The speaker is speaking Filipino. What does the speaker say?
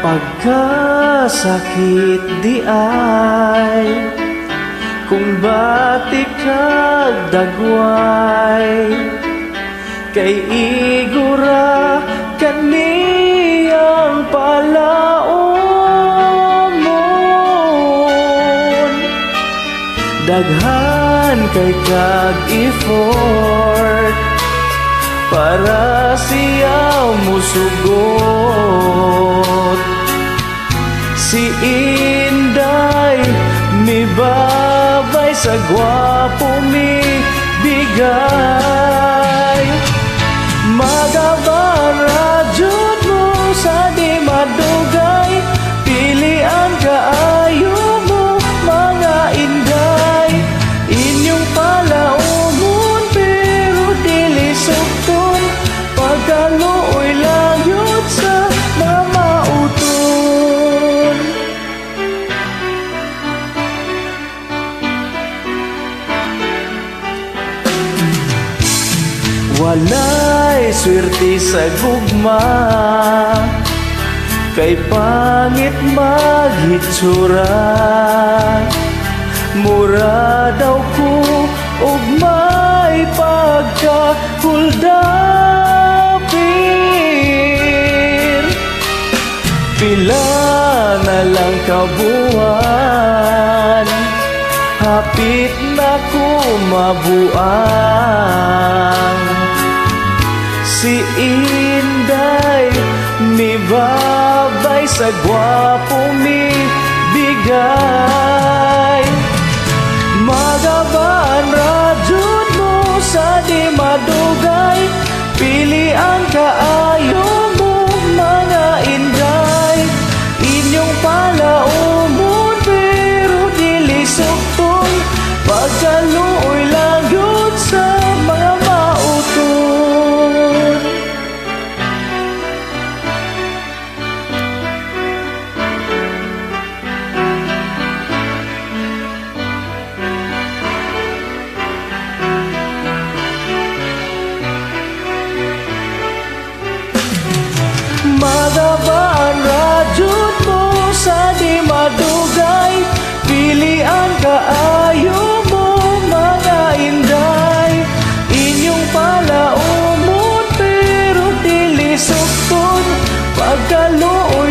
pagkasakit di ay kung batik kag dagway kay igura kaniyang palaomon daghan kay kag effort para siya musugot si Inday mibabay sa gwapo mi bigay magabaradjud mo sa di madugay pilian kaayo mo mga Inday inyong palaumon pero dili sukton pagkaluoy layot sa mamauton walay swerte sa gugma kay pangit maghitsura mura daw ko ug may pagkakuldapir pila na lang kabuan hapit na ko mabuang si Inday mibabay sa gwapo mi bigay magabaan radyod mo sa di madugay pilian kaayo mo mga Inday inyong palaumon pero dili sukton pagkaluoy lang yun sa mga mauton magabaan radyod mo sa di madugay pilian kaayo mo mga Inday inyong palaumon pero dili sukton pagkaluoy